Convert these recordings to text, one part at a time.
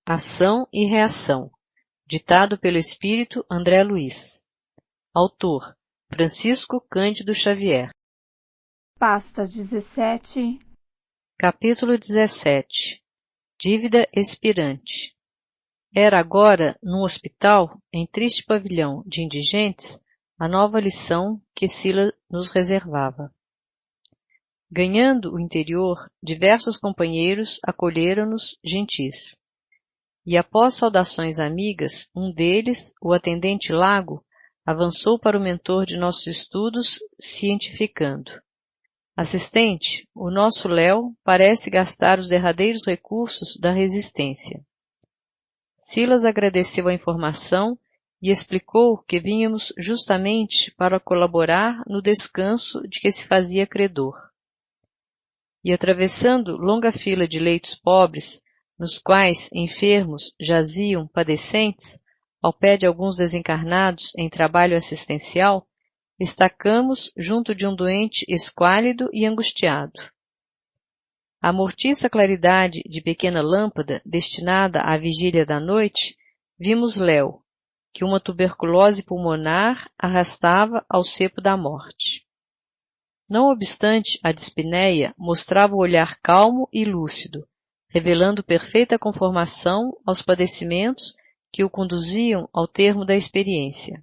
Ação e Reação. Ditado pelo espírito André Luiz. Autor: Francisco Cândido Xavier. Pasta 17. Capítulo 17. Dívida expirante. Era agora, num hospital, em triste pavilhão de indigentes, a nova lição que Silas nos reservava. Ganhando o interior, diversos companheiros acolheram-nos gentis. E após saudações amigas, um deles, o atendente Lago, avançou para o mentor de nossos estudos, cientificando. Assistente, o nosso Léo parece gastar os derradeiros recursos da resistência. Silas agradeceu a informação e explicou que vínhamos justamente para colaborar no descanso de que se fazia credor. E atravessando longa fila de leitos pobres, nos quais enfermos jaziam padecentes, ao pé de alguns desencarnados em trabalho assistencial, estacamos junto de um doente esquálido e angustiado. À mortiça claridade de pequena lâmpada destinada à vigília da noite, vimos Léo, que uma tuberculose pulmonar arrastava ao cepo da morte. Não obstante, a dispneia mostrava o olhar calmo e lúcido, revelando perfeita conformação aos padecimentos que o conduziam ao termo da experiência.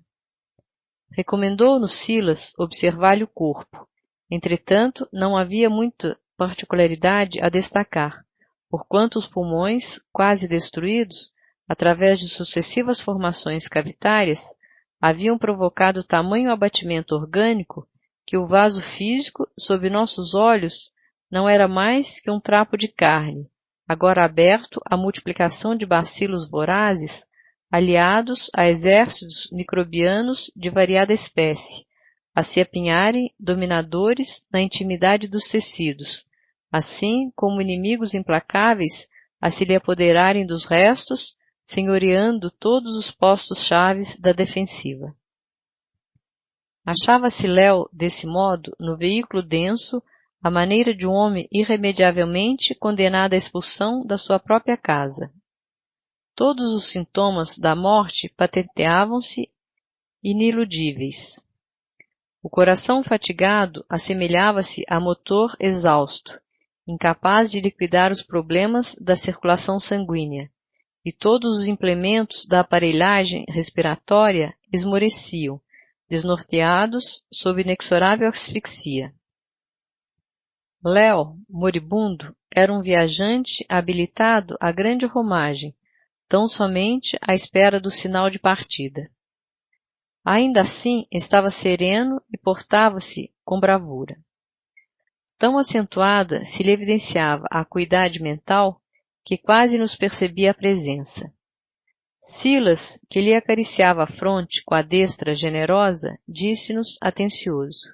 Recomendou-nos Silas observar-lhe o corpo. Entretanto, não havia muita particularidade a destacar, porquanto os pulmões, quase destruídos, através de sucessivas formações cavitárias, haviam provocado tamanho abatimento orgânico que o vaso físico, sob nossos olhos, não era mais que um trapo de carne, agora aberto à multiplicação de bacilos vorazes, aliados a exércitos microbianos de variada espécie, a se apinharem dominadores na intimidade dos tecidos, assim como inimigos implacáveis a se lhe apoderarem dos restos, senhoreando todos os postos-chaves da defensiva. Achava-se Léo, desse modo, no veículo denso, à maneira de um homem irremediavelmente condenado à expulsão da sua própria casa. Todos os sintomas da morte patenteavam-se iniludíveis. O coração fatigado assemelhava-se a motor exausto, incapaz de liquidar os problemas da circulação sanguínea, e todos os implementos da aparelhagem respiratória esmoreciam, desnorteados sob inexorável asfixia. Léo, moribundo, era um viajante habilitado à grande romagem, tão somente à espera do sinal de partida. Ainda assim, estava sereno e portava-se com bravura. Tão acentuada se lhe evidenciava a acuidade mental que quase nos percebia a presença. Silas, que lhe acariciava a fronte com a destra generosa, disse-nos atencioso: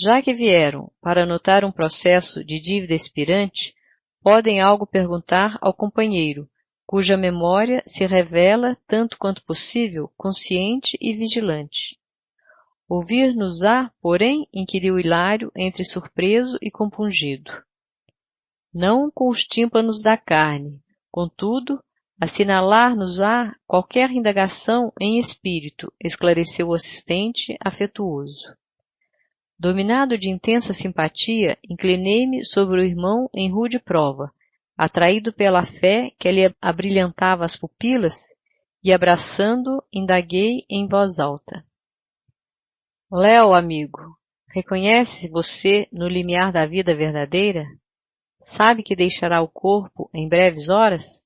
já que vieram para anotar um processo de dívida expirante, podem algo perguntar ao companheiro, cuja memória se revela, tanto quanto possível, consciente e vigilante. Ouvir-nos-á, porém, inquiriu Hilário, entre surpreso e compungido. Não com os tímpanos da carne, contudo, assinalar-nos-á qualquer indagação em espírito, esclareceu o assistente afetuoso. Dominado de intensa simpatia, inclinei-me sobre o irmão em rude prova, atraído pela fé que lhe abrilhantava as pupilas, e abraçando-o, indaguei em voz alta. Léo, amigo, reconhece você no limiar da vida verdadeira? Sabe que deixará o corpo em breves horas?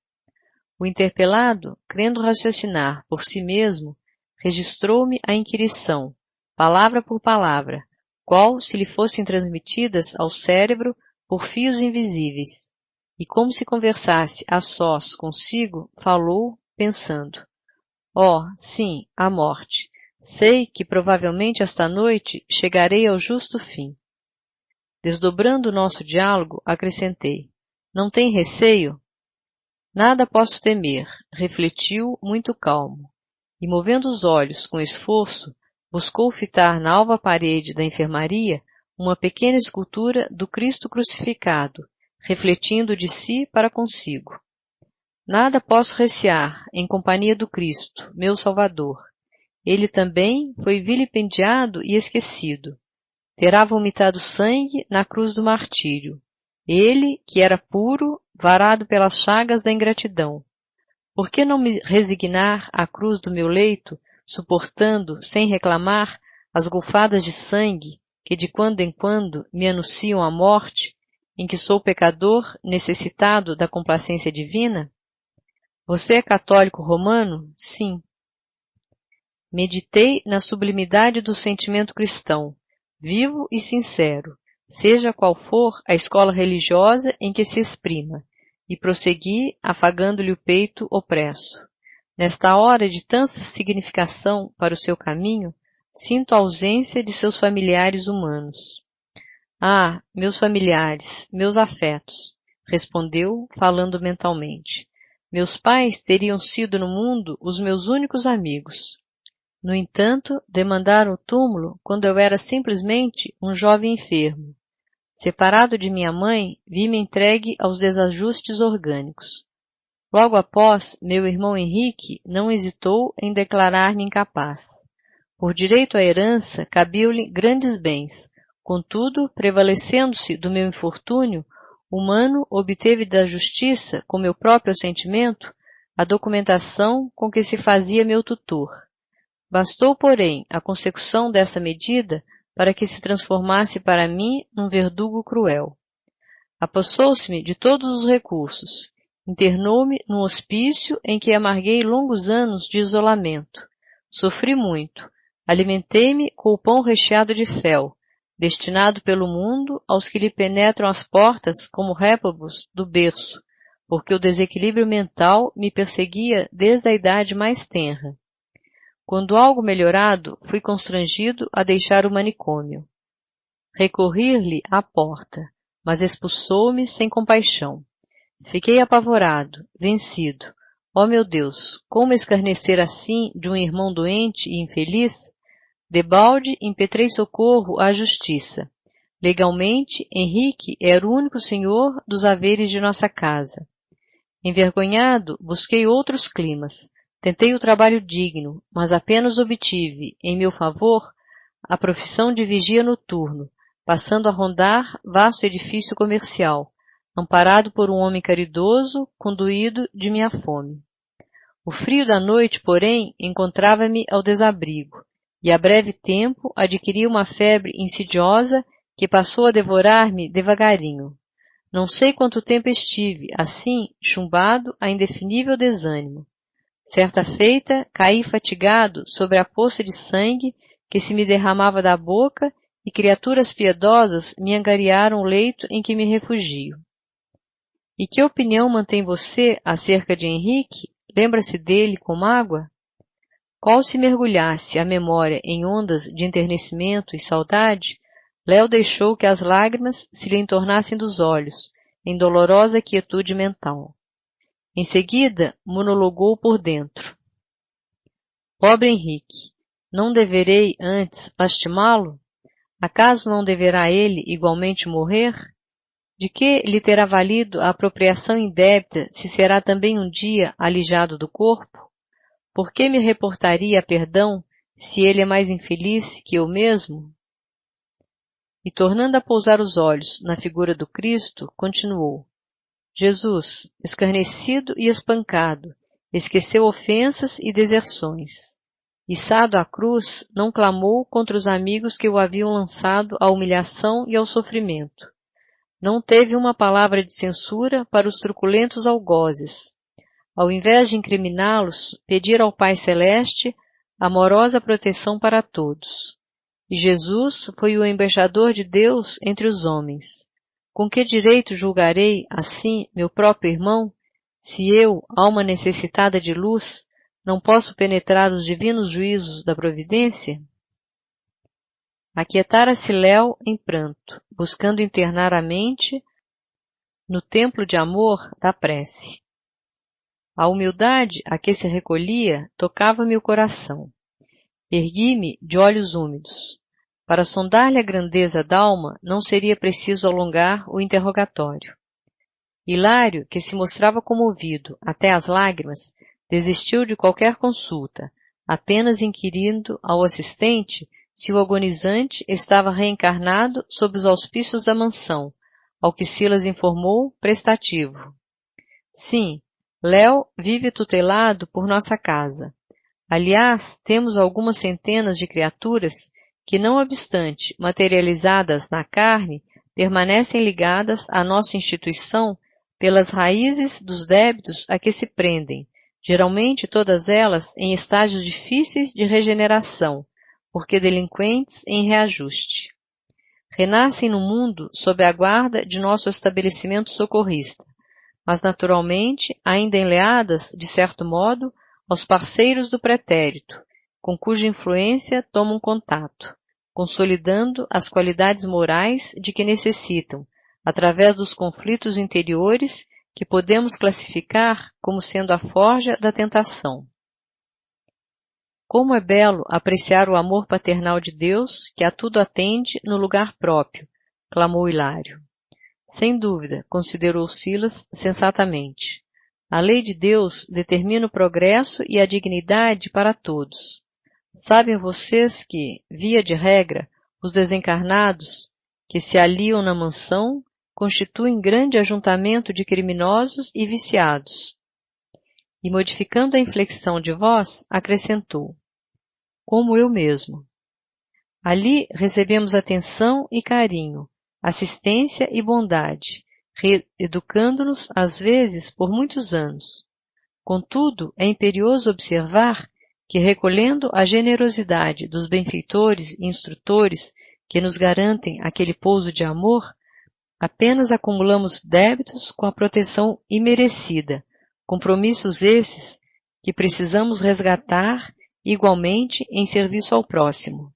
O interpelado, crendo raciocinar por si mesmo, registrou-me a inquirição, palavra por palavra, qual se lhe fossem transmitidas ao cérebro por fios invisíveis, e como se conversasse a sós consigo, falou, pensando: oh, sim, a morte. Sei que provavelmente esta noite chegarei ao justo fim. Desdobrando o nosso diálogo, acrescentei: não tem receio? Nada posso temer, refletiu muito calmo, e movendo os olhos com esforço, buscou fitar na alva parede da enfermaria uma pequena escultura do Cristo crucificado, refletindo de si para consigo. Nada posso recear em companhia do Cristo, meu Salvador. Ele também foi vilipendiado e esquecido. Terá vomitado sangue na cruz do martírio. Ele, que era puro, varado pelas chagas da ingratidão. Por que não me resignar à cruz do meu leito, suportando, sem reclamar, as golfadas de sangue que de quando em quando me anunciam a morte, em que sou pecador necessitado da complacência divina? Você é católico romano? Sim. Meditei na sublimidade do sentimento cristão, vivo e sincero, seja qual for a escola religiosa em que se exprima, e prossegui afagando-lhe o peito opresso. Nesta hora de tanta significação para o seu caminho, sinto a ausência de seus familiares humanos. Ah, meus familiares, meus afetos, respondeu, falando mentalmente. Meus pais teriam sido no mundo os meus únicos amigos. No entanto, demandaram o túmulo quando eu era simplesmente um jovem enfermo. Separado de minha mãe, vi-me entregue aos desajustes orgânicos. Logo após, meu irmão Henrique não hesitou em declarar-me incapaz. Por direito à herança, cabiam-lhe grandes bens. Contudo, prevalecendo-se do meu infortúnio, o Mano obteve da justiça, com meu próprio assentimento, a documentação com que se fazia meu tutor. Bastou, porém, a consecução dessa medida para que se transformasse para mim num verdugo cruel. Apossou-se-me de todos os recursos. Internou-me num hospício em que amarguei longos anos de isolamento. Sofri muito. Alimentei-me com o pão recheado de fel, destinado pelo mundo aos que lhe penetram as portas como réprobos do berço, porque o desequilíbrio mental me perseguia desde a idade mais tenra. Quando algo melhorado, fui constrangido a deixar o manicômio. Recorri-lhe à porta, mas expulsou-me sem compaixão. Fiquei apavorado, vencido. Oh, meu Deus, como escarnecer assim de um irmão doente e infeliz? Debalde impetrei socorro à justiça. Legalmente, Henrique era o único senhor dos haveres de nossa casa. Envergonhado, busquei outros climas. Tentei o trabalho digno, mas apenas obtive, em meu favor, a profissão de vigia noturno, passando a rondar vasto edifício comercial, amparado por um homem caridoso, conduído de minha fome. O frio da noite, porém, encontrava-me ao desabrigo, e a breve tempo adquiri uma febre insidiosa que passou a devorar-me devagarinho. Não sei quanto tempo estive, assim, chumbado a indefinível desânimo. Certa feita, caí fatigado sobre a poça de sangue que se me derramava da boca e criaturas piedosas me angariaram o leito em que me refugio. E que opinião mantém você acerca de Henrique? Lembra-se dele com mágoa? Qual se mergulhasse a memória em ondas de enternecimento e saudade, Léo deixou que as lágrimas se lhe entornassem dos olhos, em dolorosa quietude mental. Em seguida, monologou por dentro. Pobre Henrique, não deverei antes lastimá-lo? Acaso não deverá ele igualmente morrer? De que lhe terá valido a apropriação indébita se será também um dia alijado do corpo? Por que me reportaria a perdão se ele é mais infeliz que eu mesmo? E tornando a pousar os olhos na figura do Cristo, continuou. Jesus, escarnecido e espancado, esqueceu ofensas e deserções. Içado à cruz, não clamou contra os amigos que o haviam lançado à humilhação e ao sofrimento. Não teve uma palavra de censura para os truculentos algozes. Ao invés de incriminá-los, pedir ao Pai Celeste amorosa proteção para todos. E Jesus foi o embaixador de Deus entre os homens. Com que direito julgarei, assim, meu próprio irmão, se eu, alma necessitada de luz, não posso penetrar os divinos juízos da providência? Aquietara-se Léo em pranto, buscando internar a mente no templo de amor da prece. A humildade a que se recolhia tocava-me o coração. Ergui-me de olhos úmidos. Para sondar-lhe a grandeza d'alma, não seria preciso alongar o interrogatório. Hilário, que se mostrava comovido até às lágrimas, desistiu de qualquer consulta, apenas inquirindo ao assistente se o agonizante estava reencarnado sob os auspícios da mansão, ao que Silas informou, prestativo. Sim, Léo vive tutelado por nossa casa. Aliás, temos algumas centenas de criaturas que, não obstante materializadas na carne, permanecem ligadas à nossa instituição pelas raízes dos débitos a que se prendem, geralmente todas elas em estágios difíceis de regeneração, porque delinquentes em reajuste. Renascem no mundo sob a guarda de nosso estabelecimento socorrista, mas naturalmente ainda enleadas, de certo modo, aos parceiros do pretérito, com cuja influência tomam contato, consolidando as qualidades morais de que necessitam, através dos conflitos interiores que podemos classificar como sendo a forja da tentação. Como é belo apreciar o amor paternal de Deus, que a tudo atende no lugar próprio, clamou Hilário. Sem dúvida, considerou Silas sensatamente. A lei de Deus determina o progresso e a dignidade para todos. Sabem vocês que, via de regra, os desencarnados que se aliam na mansão constituem grande ajuntamento de criminosos e viciados. E, modificando a inflexão de voz, acrescentou: como eu mesmo. Ali recebemos atenção e carinho, assistência e bondade, reeducando-nos às vezes por muitos anos. Contudo, é imperioso observar que, recolhendo a generosidade dos benfeitores e instrutores que nos garantem aquele pouso de amor, apenas acumulamos débitos com a proteção imerecida, compromissos esses que precisamos resgatar igualmente em serviço ao próximo.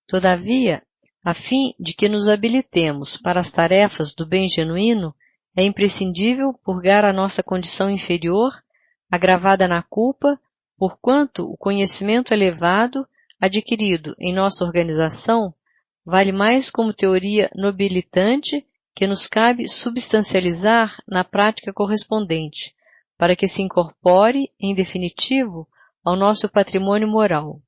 Todavia, a fim de que nos habilitemos para as tarefas do bem genuíno, é imprescindível purgar a nossa condição inferior, agravada na culpa, porquanto o conhecimento elevado, adquirido em nossa organização, vale mais como teoria nobilitante que nos cabe substancializar na prática correspondente, para que se incorpore, em definitivo, ao nosso patrimônio moral.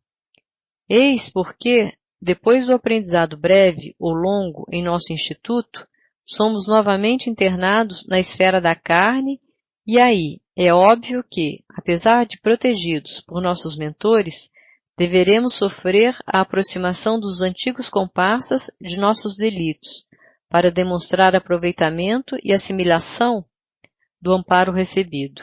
Eis porque, depois do aprendizado breve ou longo em nosso instituto, somos novamente internados na esfera da carne e aí é óbvio que, apesar de protegidos por nossos mentores, deveremos sofrer a aproximação dos antigos comparsas de nossos delitos, para demonstrar aproveitamento e assimilação do amparo recebido.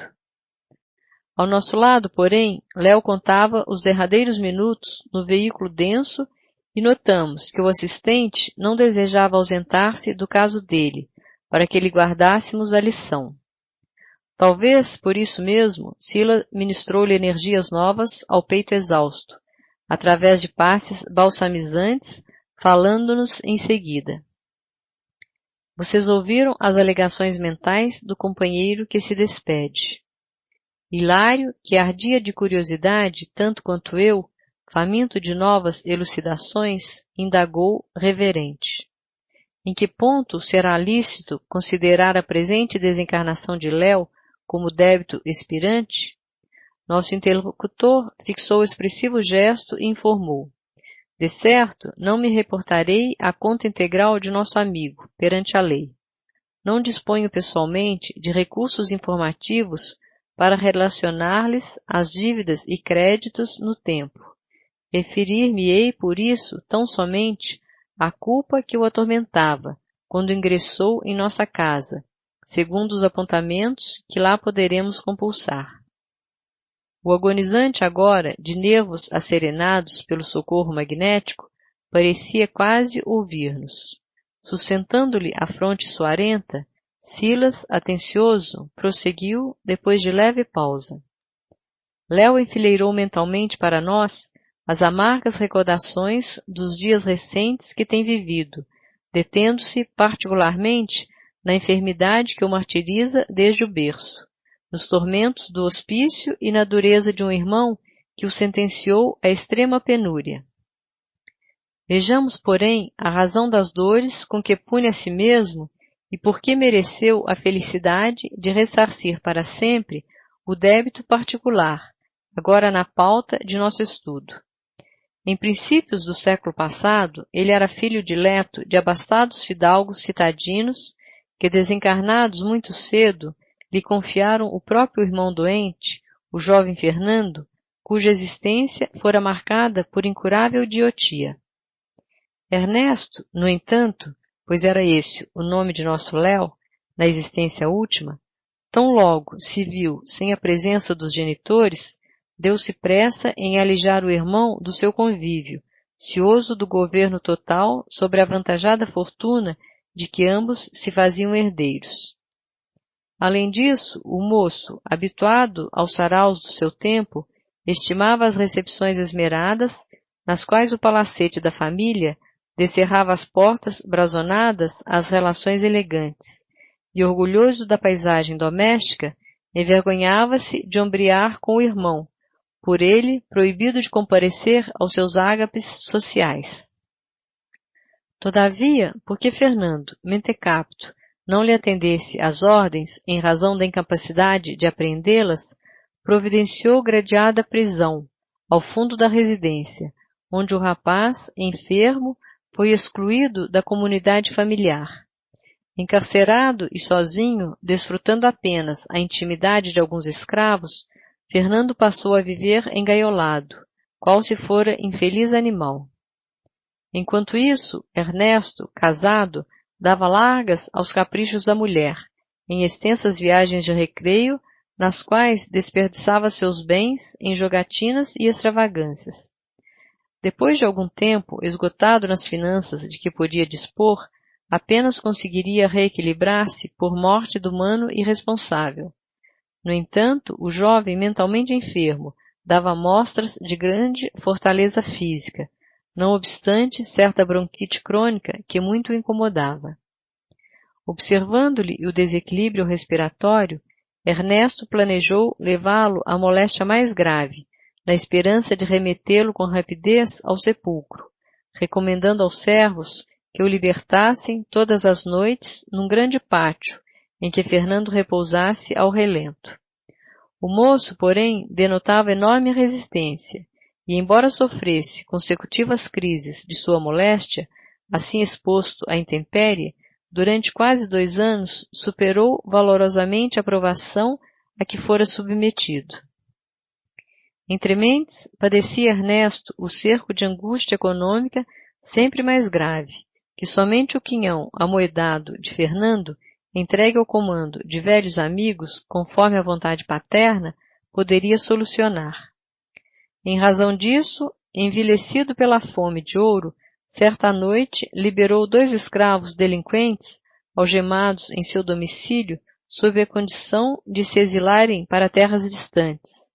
Ao nosso lado, porém, Léo contava os derradeiros minutos no veículo denso e notamos que o assistente não desejava ausentar-se do caso dele, para que lhe guardássemos a lição. Talvez, por isso mesmo, Silas ministrou-lhe energias novas ao peito exausto, através de passes balsamizantes, falando-nos em seguida. Vocês ouviram as alegações mentais do companheiro que se despede. Hilário, que ardia de curiosidade tanto quanto eu, faminto de novas elucidações, indagou reverente. Em que ponto será lícito considerar a presente desencarnação de Léo como débito expirante? Nosso interlocutor fixou o expressivo gesto e informou: de certo, não me reportarei à conta integral de nosso amigo, perante a lei. Não disponho pessoalmente de recursos informativos para relacionar-lhes as dívidas e créditos no tempo. Referir-me-ei, por isso, tão somente à culpa que o atormentava quando ingressou em nossa casa, segundo os apontamentos que lá poderemos compulsar. O agonizante agora, de nervos asserenados pelo socorro magnético, parecia quase ouvir-nos. Sustentando-lhe a fronte suarenta, Silas, atencioso, prosseguiu depois de leve pausa. Léo enfileirou mentalmente para nós as amargas recordações dos dias recentes que tem vivido, detendo-se particularmente na enfermidade que o martiriza desde o berço, nos tormentos do hospício e na dureza de um irmão que o sentenciou à extrema penúria. Vejamos, porém, a razão das dores com que pune a si mesmo e porque mereceu a felicidade de ressarcir para sempre o débito particular, agora na pauta de nosso estudo. Em princípios do século passado, ele era filho dileto de abastados fidalgos citadinos que, desencarnados muito cedo, lhe confiaram o próprio irmão doente, o jovem Fernando, cuja existência fora marcada por incurável idiotia. Ernesto, no entanto, pois era esse o nome de nosso Léo, na existência última, tão logo se viu sem a presença dos genitores, deu-se pressa em alijar o irmão do seu convívio, cioso do governo total sobre a avantajada fortuna de que ambos se faziam herdeiros. Além disso, o moço, habituado aos saraus do seu tempo, estimava as recepções esmeradas, nas quais o palacete da família descerrava as portas brazonadas às relações elegantes, e orgulhoso da paisagem doméstica, envergonhava-se de ombrear com o irmão, por ele proibido de comparecer aos seus ágapes sociais. Todavia, porque Fernando, mentecapto, não lhe atendesse às ordens em razão da incapacidade de apreendê-las, providenciou gradeada prisão, ao fundo da residência, onde o rapaz, enfermo, foi excluído da comunidade familiar. Encarcerado e sozinho, desfrutando apenas a intimidade de alguns escravos, Fernando passou a viver engaiolado, qual se fora infeliz animal. Enquanto isso, Ernesto, casado, dava largas aos caprichos da mulher, em extensas viagens de recreio, nas quais desperdiçava seus bens em jogatinas e extravagâncias. Depois de algum tempo, esgotado nas finanças de que podia dispor, apenas conseguiria reequilibrar-se por morte do mano irresponsável. No entanto, o jovem mentalmente enfermo dava mostras de grande fortaleza física, não obstante certa bronquite crônica que muito o incomodava. Observando-lhe o desequilíbrio respiratório, Ernesto planejou levá-lo à moléstia mais grave, na esperança de remetê-lo com rapidez ao sepulcro, recomendando aos servos que o libertassem todas as noites num grande pátio, em que Fernando repousasse ao relento. O moço, porém, denotava enorme resistência, e embora sofresse consecutivas crises de sua moléstia, assim exposto à intempérie, durante quase 2 anos superou valorosamente a provação a que fora submetido. Entrementes, padecia Ernesto o cerco de angústia econômica sempre mais grave, que somente o quinhão amoedado de Fernando, entregue ao comando de velhos amigos, conforme a vontade paterna, poderia solucionar. Em razão disso, envilecido pela fome de ouro, certa noite liberou 2 escravos delinquentes, algemados em seu domicílio, sob a condição de se exilarem para terras distantes.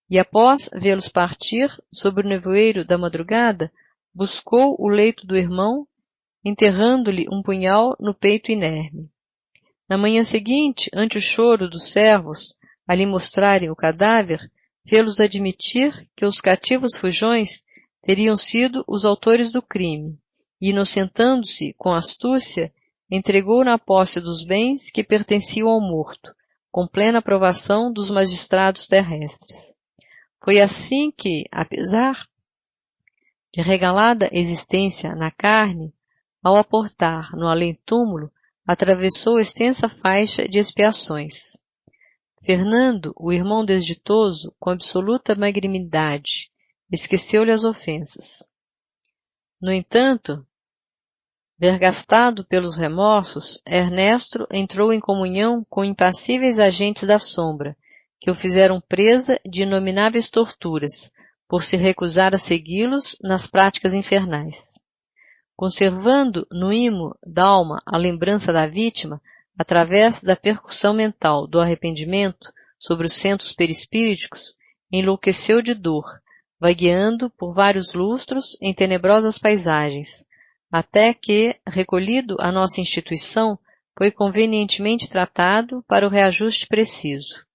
E após vê-los partir, sobre o nevoeiro da madrugada, buscou o leito do irmão, enterrando-lhe um punhal no peito inerme. Na manhã seguinte, ante o choro dos servos, a lhe mostrarem o cadáver, fê-los admitir que os cativos fujões teriam sido os autores do crime, e, inocentando-se com astúcia, entregou na posse dos bens que pertenciam ao morto, com plena aprovação dos magistrados terrestres. Foi assim que, apesar de regalada existência na carne, ao aportar no além-túmulo, atravessou extensa faixa de expiações. Fernando, o irmão desditoso, com absoluta magnanimidade, esqueceu-lhe as ofensas. No entanto, vergastado pelos remorsos, Ernesto entrou em comunhão com impassíveis agentes da sombra, que o fizeram presa de inomináveis torturas, por se recusar a segui-los nas práticas infernais. Conservando no imo d'alma a lembrança da vítima, através da percussão mental do arrependimento sobre os centros perispíriticos, enlouqueceu de dor, vagueando por vários lustros em tenebrosas paisagens, até que, recolhido à nossa instituição, foi convenientemente tratado para o reajuste preciso.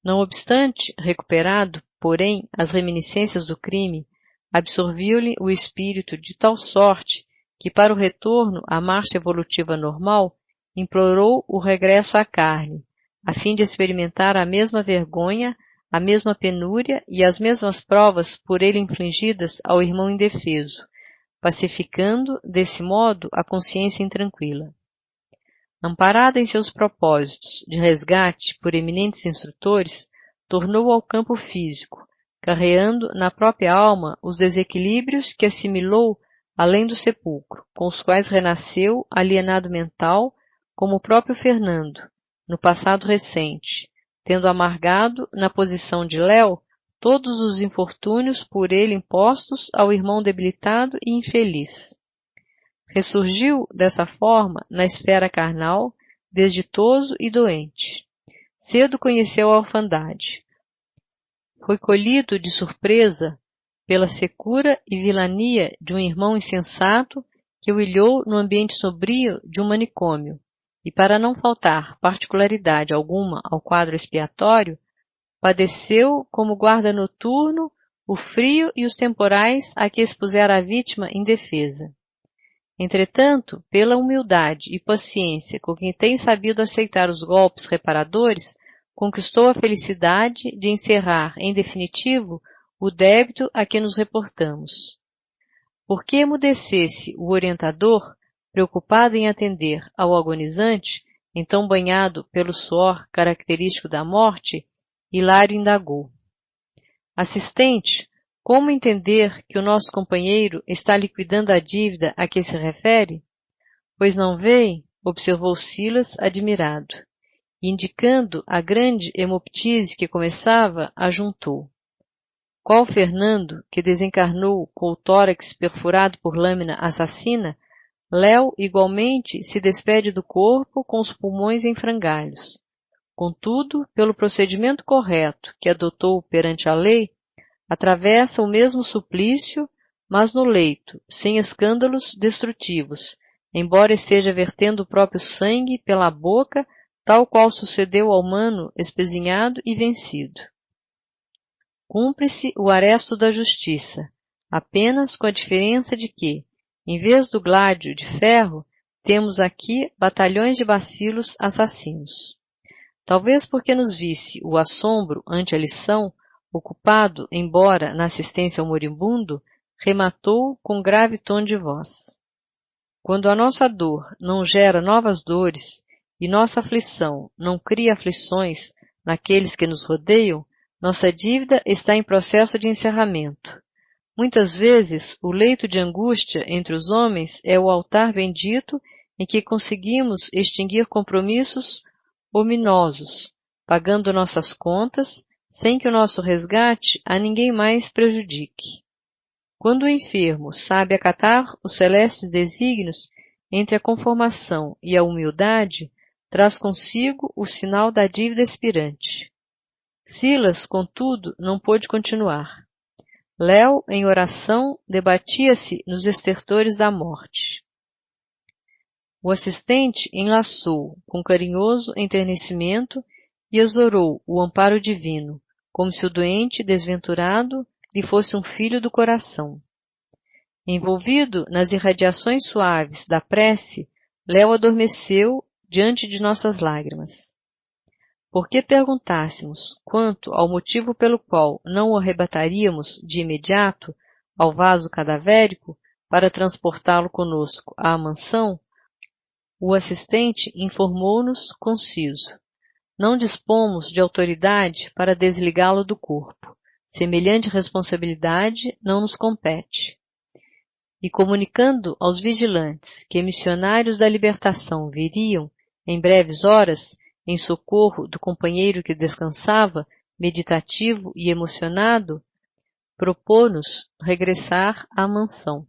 Não obstante, recuperado, porém, as reminiscências do crime, absorviu-lhe o espírito de tal sorte que, para o retorno à marcha evolutiva normal, implorou o regresso à carne, a fim de experimentar a mesma vergonha, a mesma penúria e as mesmas provas por ele infligidas ao irmão indefeso, pacificando, desse modo, a consciência intranquila. Amparado em seus propósitos de resgate por eminentes instrutores, tornou ao campo físico, carreando na própria alma os desequilíbrios que assimilou além do sepulcro, com os quais renasceu, alienado mental, como o próprio Fernando, no passado recente, tendo amargado, na posição de Léo, todos os infortúnios por ele impostos ao irmão debilitado e infeliz. Ressurgiu, dessa forma, na esfera carnal, desditoso e doente. Cedo conheceu a orfandade. Foi colhido de surpresa pela secura e vilania de um irmão insensato que o ilhou no ambiente sombrio de um manicômio, e para não faltar particularidade alguma ao quadro expiatório, padeceu como guarda noturno o frio e os temporais a que expusera a vítima indefesa. Entretanto, pela humildade e paciência com quem tem sabido aceitar os golpes reparadores, conquistou a felicidade de encerrar, em definitivo, o débito a que nos reportamos. Por que emudecesse o orientador, preocupado em atender ao agonizante, então banhado pelo suor característico da morte, Hilário indagou. Assistente, como entender que o nosso companheiro está liquidando a dívida a que se refere? Pois não veem? Observou Silas, admirado. E, indicando a grande hemoptise que começava, ajuntou. Qual Fernando, que desencarnou com o tórax perfurado por lâmina assassina, Léo igualmente se despede do corpo com os pulmões em frangalhos. Contudo, pelo procedimento correto que adotou perante a lei, atravessa o mesmo suplício, mas no leito, sem escândalos destrutivos, embora esteja vertendo o próprio sangue pela boca, tal qual sucedeu ao mano espezinhado e vencido. Cumpre-se o aresto da justiça, apenas com a diferença de que, em vez do gládio de ferro, temos aqui batalhões de bacilos assassinos. Talvez porque nos visse o assombro ante a lição, ocupado, embora na assistência ao moribundo, rematou com grave tom de voz. Quando a nossa dor não gera novas dores e nossa aflição não cria aflições naqueles que nos rodeiam, nossa dívida está em processo de encerramento. Muitas vezes, o leito de angústia entre os homens é o altar bendito em que conseguimos extinguir compromissos ominosos, pagando nossas contas, sem que o nosso resgate a ninguém mais prejudique. Quando o enfermo sabe acatar os celestes desígnios entre a conformação e a humildade, traz consigo o sinal da dívida expirante. Silas, contudo, não pôde continuar. Léo, em oração, debatia-se nos estertores da morte. O assistente enlaçou com carinhoso enternecimento e exorou o amparo divino, como se o doente desventurado lhe fosse um filho do coração. Envolvido nas irradiações suaves da prece, Léo adormeceu diante de nossas lágrimas. Por que perguntássemos quanto ao motivo pelo qual não o arrebataríamos de imediato ao vaso cadavérico para transportá-lo conosco à mansão, o assistente informou-nos conciso. Não dispomos de autoridade para desligá-lo do corpo. Semelhante responsabilidade não nos compete. E comunicando aos vigilantes que missionários da libertação viriam, em breves horas, em socorro do companheiro que descansava, meditativo e emocionado, propôs-nos regressar à mansão.